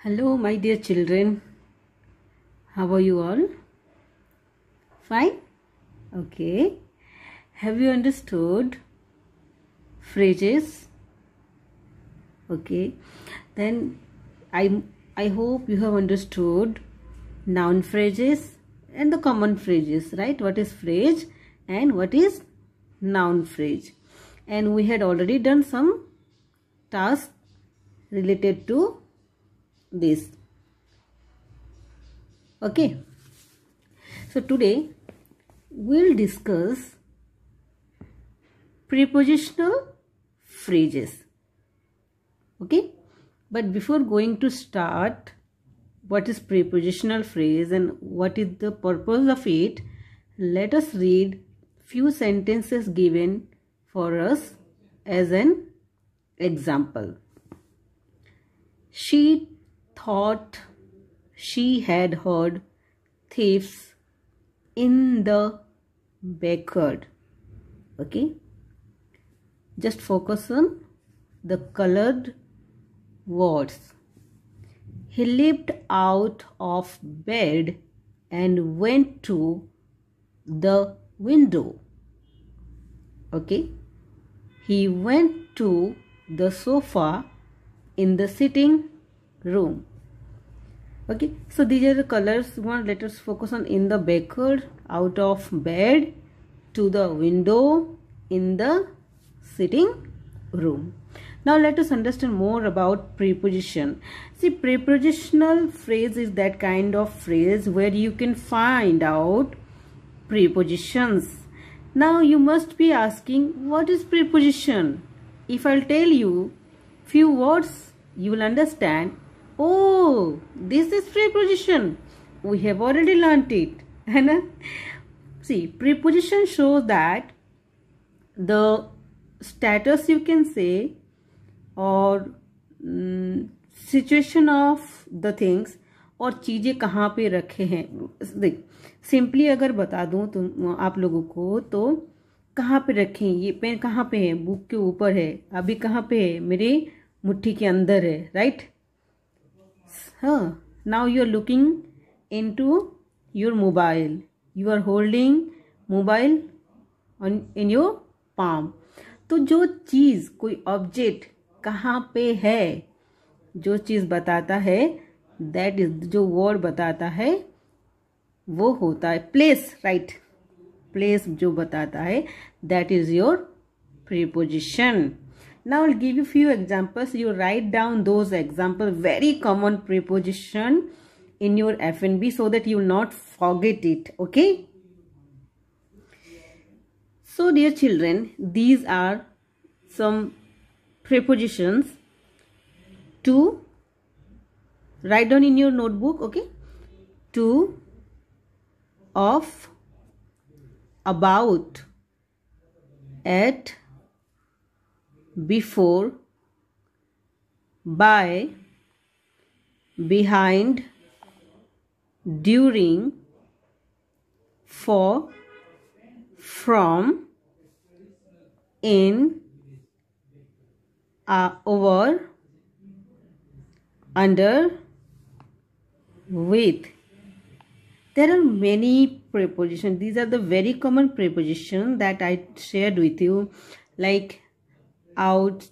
Hello, my dear children. How are you all? Fine? Okay. Have you understood phrases? Okay. Then I hope you have understood noun phrases and the common phrases, right? What is phrase and what is noun phrase? And we had already done some tasks related to this. Okay, so today we'll discuss prepositional phrases. Okay, but before going to start what is prepositional phrase and what is the purpose of it, let us read few sentences given for us as an example. She thought she had heard thieves in the backyard. Okay, just focus on the colored words. He leaped out of bed and went to the window. Okay, he went to the sofa in the sitting room. Okay, so these are the colors. One, let us focus on in the backyard, out of bed, to the window, in the sitting room. Now let us understand more about preposition. See, prepositional phrase is that kind of phrase where you can find out prepositions. Now you must be asking, what is preposition? If I'll tell you few words, you will understand. Oh, this is preposition. We have already learnt it. See, preposition shows that the status, you can say, or situation of the things, और चीजें कहाँ पे रखे हैं. देख, simply अगर बता दूं तुम आप लोगों को, तो कहाँ पे रखें, ये पेन कहाँ पे है, बुक के ऊपर है, अभी कहाँ पे है, मेरे मुट्ठी के अंदर है, right. Now you are looking into your mobile. You are holding mobile in your palm. तो जो चीज, कोई ऑब्जेक्ट कहाँ पे है, जो चीज बताता है, दैट इज, जो वर्ड बताता है वो होता है प्लेस, राइट. प्लेस जो बताता है, that is your preposition. Now I'll give you few examples. You write down those examples, very common preposition in your F&B, so that you will not forget it. Okay. So dear children, these are some prepositions to write down in your notebook. Okay. To, of, about, at, before, by, behind, during, for, from, in, over, under, with. There are many prepositions. These are the very common prepositions that I shared with you, like out,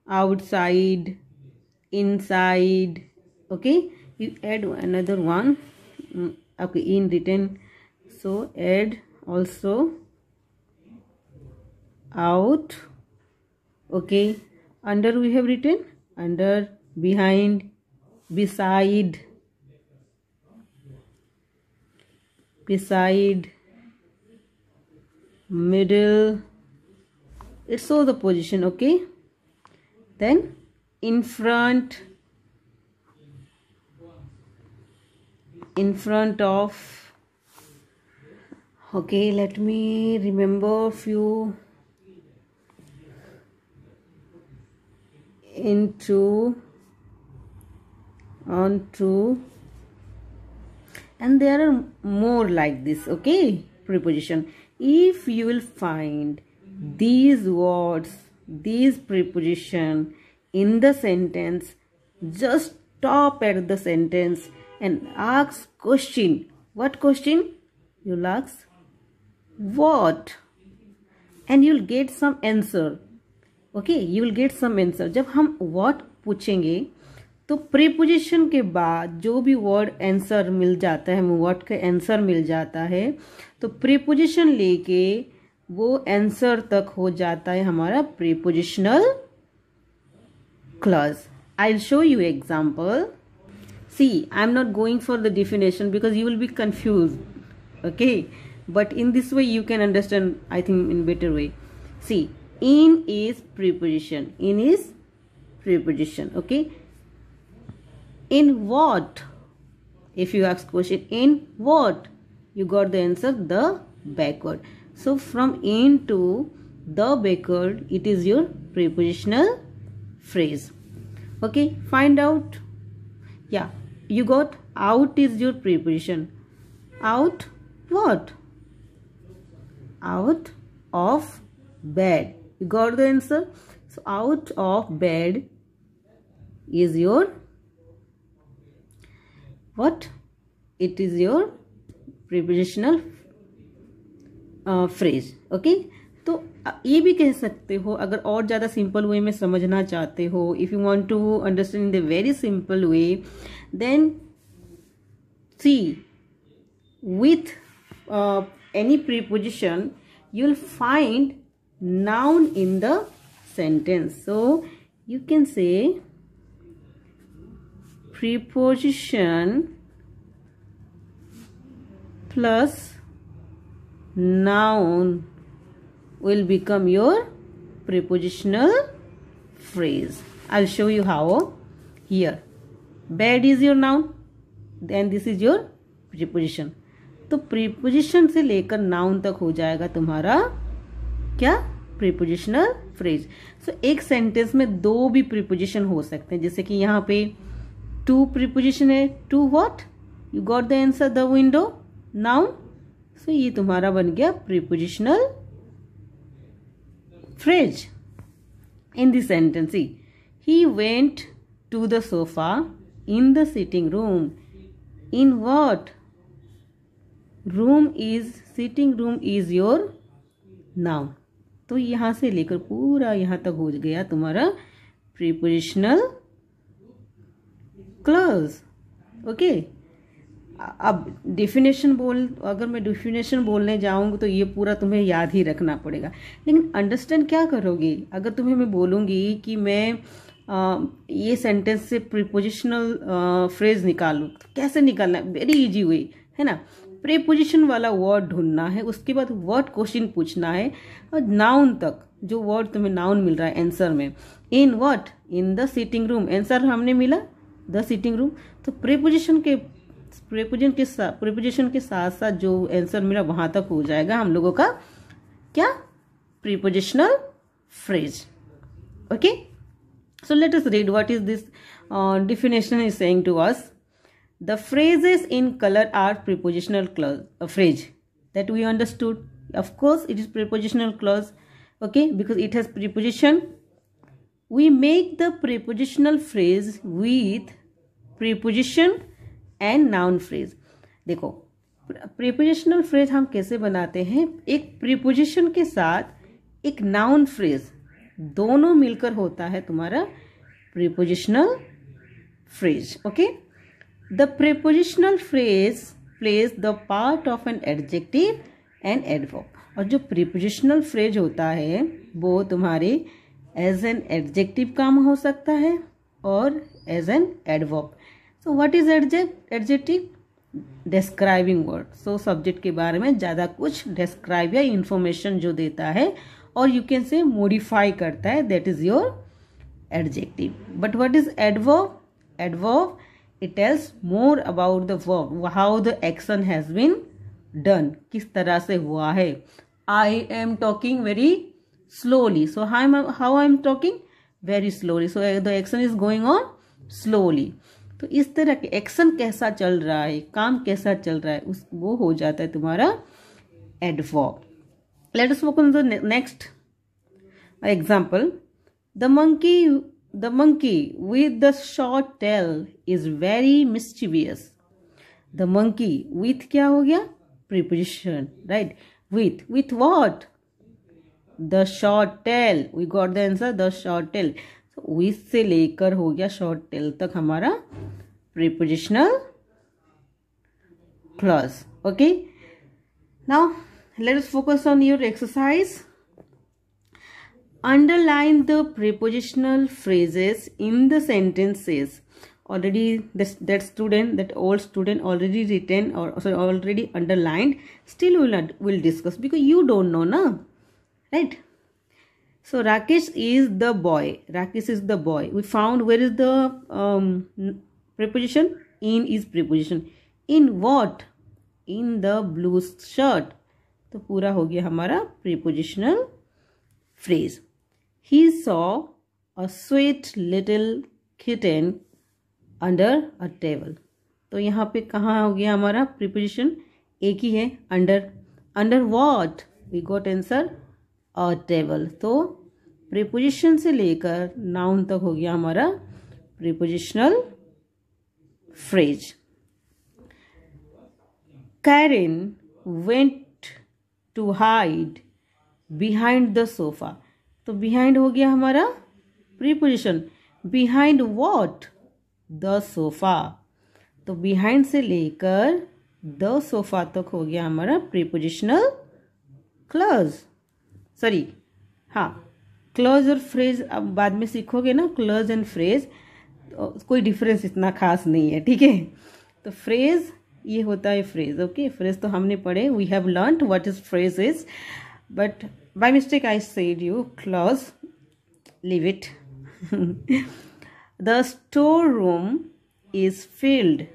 outside, inside. Okay, you add another one. Okay, in written, so add also out. Okay, under we have written under, behind, beside, middle. It shows the position. Okay, then in front, in front of. Okay, let me remember few. Into, onto, and there are more like this. Okay, preposition. If you will find these words, these preposition in the sentence, just stop at the sentence and ask question. What question? You'll ask what, and you'll get some answer. Okay, you will get some answer. जब हम what पूछेंगे तो preposition के बाद जो भी word answer मिल जाता है, वर्ड का आंसर मिल जाता है, तो प्रीपोजिशन लेके वो आंसर तक हो जाता है हमारा prepositional clause. I will show you example. See, I am not going for the definition because you will be confuse. Okay, but in this way you can understand, I think, in better way. See, in is preposition. In is preposition. Okay, in what? If you ask question, in what, you got the answer, the backward. So from in to the backward, it is your prepositional phrase. Okay, find out. Yeah, you got out is your preposition. Out what? Out of bed. You got the answer. So out of bed is your what? It is your prepositional phrase. Okay, तो ये भी कह सकते हो अगर और ज़्यादा simple way में समझना चाहते हो. If you want to understand in the very simple way, then see with any preposition you will find noun in the sentence. So you can say preposition plus noun will become your prepositional phrase. I'll show you how. Here bed is your noun, then this is your preposition. तो preposition से लेकर noun तक हो जाएगा तुम्हारा क्या? Prepositional phrase. सो एक sentence में दो भी प्रीपोजिशन हो सकते हैं. जैसे कि यहाँ पे टू प्रीपोजिशन है. To what? You got the answer, the window, noun. So ये तुम्हारा बन गया prepositional phrase. In this sentence he went to the sofa in the sitting room. In what? Room is, sitting room is your noun. तो यहां से लेकर पूरा यहां तक हो गया तुम्हारा प्रीपोजिशनल क्लॉज. ओके, अब डेफिनेशन अगर मैं डेफिनेशन बोलने जाऊंगी तो ये पूरा तुम्हें याद ही रखना पड़ेगा. लेकिन अंडरस्टैंड क्या करोगे अगर तुम्हें मैं बोलूंगी कि मैं ये सेंटेंस से प्रीपोजिशनल फ्रेज निकालूं, तो कैसे निकालना है? वेरी इजी वे है ना. प्रीपोजिशन वाला वर्ड ढूंढना है, उसके बाद वर्ड क्वेश्चन पूछना है, और नाउन तक जो वर्ड तुम्हें नाउन मिल रहा है आंसर में. In what? In the sitting room. Answer हमने मिला द सिटिंग रूम. तो प्रीपोजिशन के साथ साथ जो आंसर मिला वहां तक हो जाएगा हम लोगों का क्या? Prepositional phrase. Okay, so let us read what is this definition is saying to us. The phrases in color are prepositional phrase. That we understood. Of course, it is prepositional clause. Okay, because it has preposition. We make the prepositional phrase with preposition and noun phrase. देखो, prepositional phrase हम कैसे बनाते हैं? एक preposition के साथ एक noun phrase दोनों मिलकर होता है तुम्हारा prepositional phrase. Okay. The prepositional phrase plays the part of an adjective and adverb. और जो prepositional phrase होता है वो तुम्हारे as an adjective काम हो सकता है और as an adverb. So what is adjective? Describing word. So subject के बारे में ज़्यादा कुछ describe या information जो देता है और you can say modify करता है, that is your adjective. But what is adverb? Adverb, it tells more about the verb, how the action has been done, किस तरह से हुआ है. I am talking very slowly. So how I am talking? Very slowly. So the action is going on slowly. तो इस तरह के action कैसा चल रहा है, काम कैसा चल रहा है, वो हो जाता है तुम्हारा adverb. Let us look on the next example. The monkey The monkey with the short tail is very mischievous. The monkey with क्या हो गया? Preposition, right? With what? The short tail. We got the answer, the short tail. So with से लेकर हो गया short tail तक हमारा prepositional clause. Okay. Now let us focus on your exercise. Underline the prepositional phrases in the sentences. Already that old student already written or already underlined. Still we'll discuss because you don't know, na? Right? So Rakesh is the boy. Rakesh is the boy. We found where is the preposition? In is preposition. In what? In the blue shirt. तो पूरा हो गया हमारा prepositional phrase. He saw a sweet little kitten under a table. तो यहाँ पे कहाँ हो गया हमारा preposition? एक ही है, under. Under what? We got answer a table. तो preposition से लेकर noun तक हो गया हमारा prepositional phrase. Karen went to hide behind the sofa. तो behind हो गया हमारा preposition. Behind what? The sofa. तो behind से लेकर the sofa तक हो गया हमारा prepositional clause. Sorry, हाँ, clause और phrase अब बाद में सीखोगे ना. clause and phrase कोई difference इतना खास नहीं है, ठीक है. तो phrase ये होता है phrase. ओके, phrase तो हमने पढ़े. We have learned what is phrase is, but by mistake I said you clause. Leave it. The storeroom is filled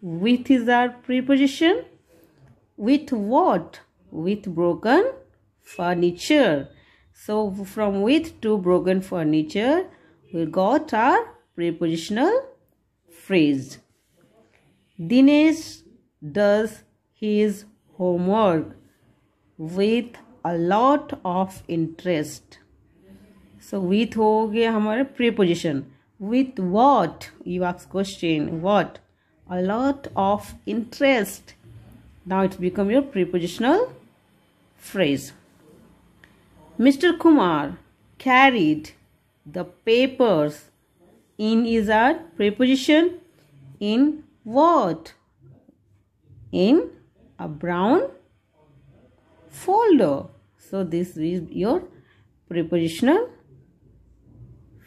with is our preposition. With what? With broken furniture. So from with to broken furniture we got our prepositional phrase. Dinesh does his homework with a lot of interest. So with हो गया हमारा preposition. With what? You ask question. What? A lot of interest. Now it's become your prepositional phrase. Mr. Kumar carried the papers in is our preposition. In what? In a brown folder. So this is your prepositional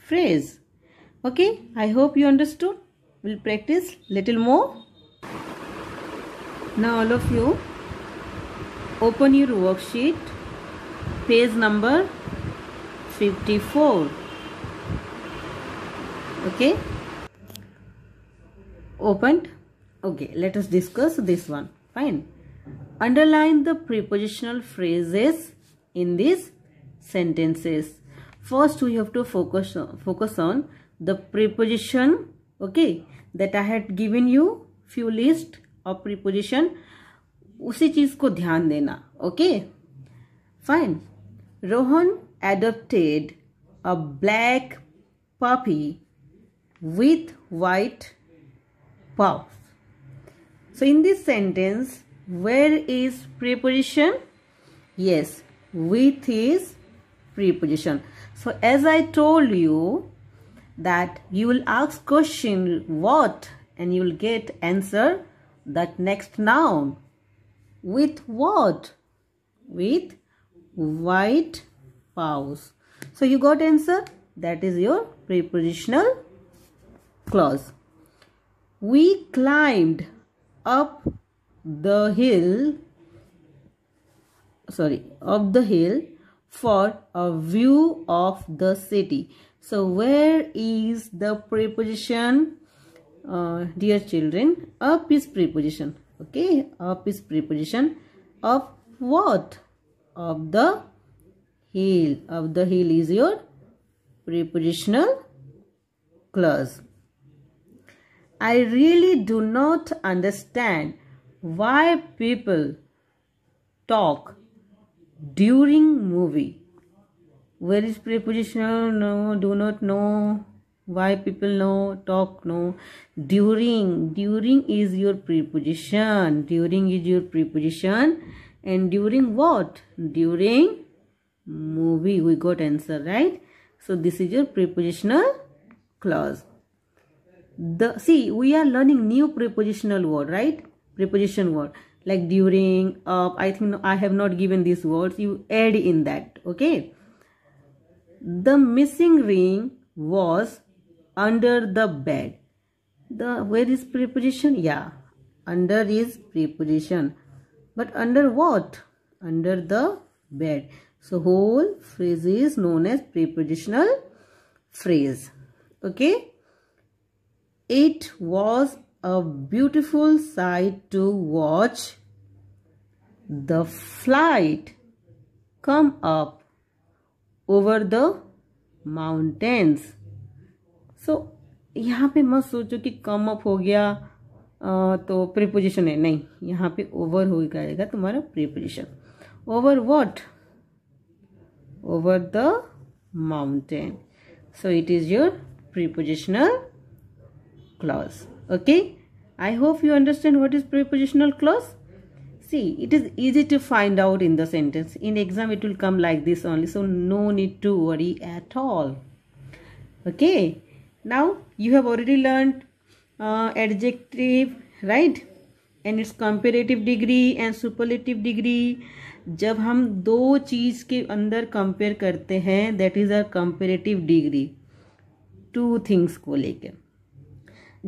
phrase. Okay, I hope you understood. We'll practice little more. Now all of you open your worksheet, page number 54. Okay, opened. Okay, let us discuss this one. Fine. Underline the prepositional phrases in these sentences. First we have to focus on the preposition, okay, that I had given you few list of preposition. उसी चीज को ध्यान देना. Okay, fine. Rohan adopted a black puppy with white paws. So in this sentence, where is preposition? Yes, with is preposition. So as I told you that you will ask question what and you will get answer that next noun. With what? With white paws. So you got answer. That is your prepositional clause. We climbed up the hill for a view of the city. So where is the preposition, dear children? Up is preposition. Okay, up is preposition of what? Of the hill. Of the hill is your prepositional clause. I really do not understand why people talk during movie. Where is prepositional? No, do not know. Why people know? Talk no. During. During is your preposition. During is your preposition. And during what? During movie. We got answer, right? So this is your prepositional clause. See, we are learning new prepositional word, right? Preposition word like during, up. I think I have not given these words. You add in that, okay? The missing ring was under the bed. Where is preposition? Yeah, under is preposition. But under what? Under the bed. So whole phrase is known as prepositional phrase. Okay. It was a beautiful sight to watch the flight come up over the mountains. So यहाँ पे मत सोचो कि come up हो गया तो preposition है, नहीं, यहाँ पे ओवर हो जाएगा तुम्हारा preposition. Over what? Over the mountain. So it is your prepositional clause. Okay, I hope you understand what is prepositional clause. See, it is easy to find out in the sentence. In exam it will come like this only, so no need to worry at all. Okay, now you have already learned adjective, right, and its comparative degree and superlative degree. जब हम दो चीज के अंदर compare करते हैं, that is a comparative degree. Two things को लेकर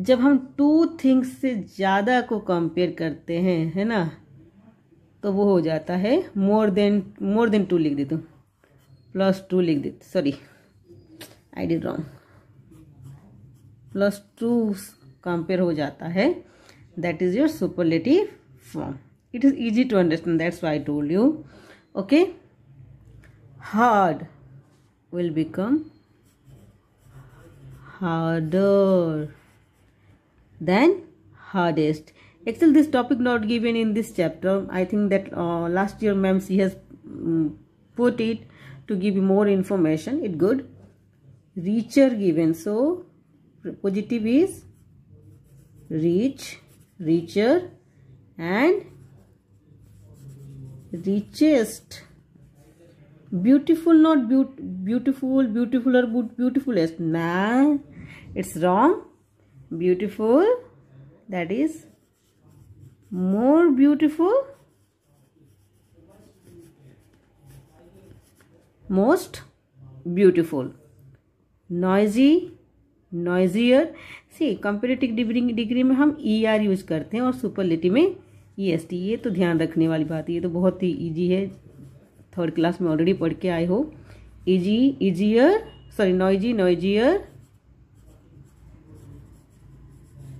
जब हम टू थिंग्स से ज़्यादा को कंपेयर करते हैं, है ना, तो वो हो जाता है मोर देन टू लिख देता हूँ, +2 लिख देते, sorry I did wrong, +2 compare हो जाता है. That is your superlative form. It is easy to understand, that's why I told you. Okay, hard will become harder than hardest. Actually this topic not given in this chapter. I think that last year ma'am she has put it to give you more information. It good. Reacher given, so positive is reach, reacher, and richest. Beautiful, not beautiful, beautiful or beautifulest. Nah, it's wrong. Beautiful, that is more beautiful, most beautiful. Noisy, noisier. See, comparative degree में हम ER use करते हैं और superlative में EST. ये तो ध्यान रखने वाली बात है, ये तो बहुत ही इजी है, थर्ड क्लास में ऑलरेडी पढ़ के आए हो. Easy, easier, sorry noisy, noisier,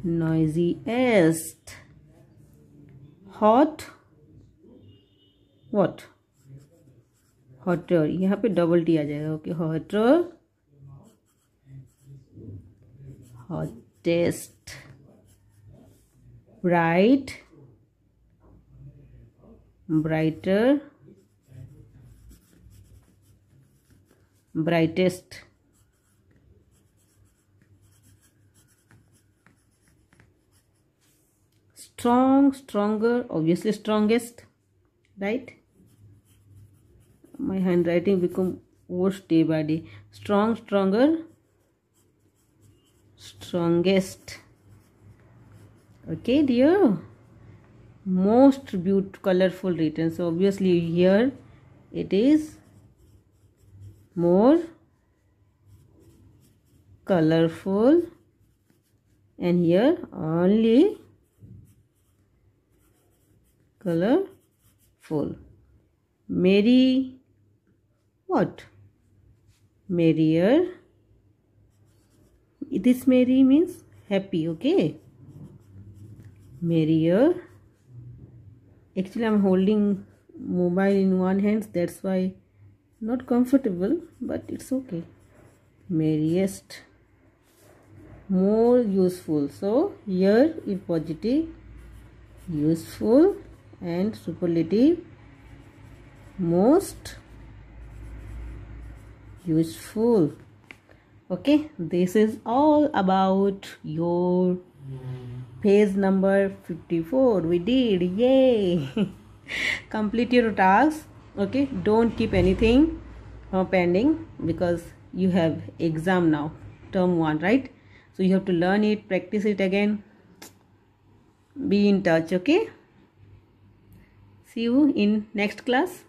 noisiest. hot, what? hotter. यहाँ पे डबल टी आ जाएगा. Okay, hotter, hottest. bright, brighter, brightest. strong, stronger, obviously strongest, right? My handwriting become worse day by day. Strong, stronger, strongest. Okay dear. Most beautiful, colorful written, so obviously here it is more colorful, and here only colorful. Merry, what? merrier. This merry means happy. Okay, merrier. Actually I'm holding mobile in one hand, that's why not comfortable, but it's okay. merriest, more useful. So here if positive, useful, and superlative, most useful. Okay, this is all about your page number 54. We did, yay. Complete your tasks. Okay, don't keep anything pending, because you have exam now, term 1, right? So you have to learn it, practice it again. Be in touch. Okay, see you in next class.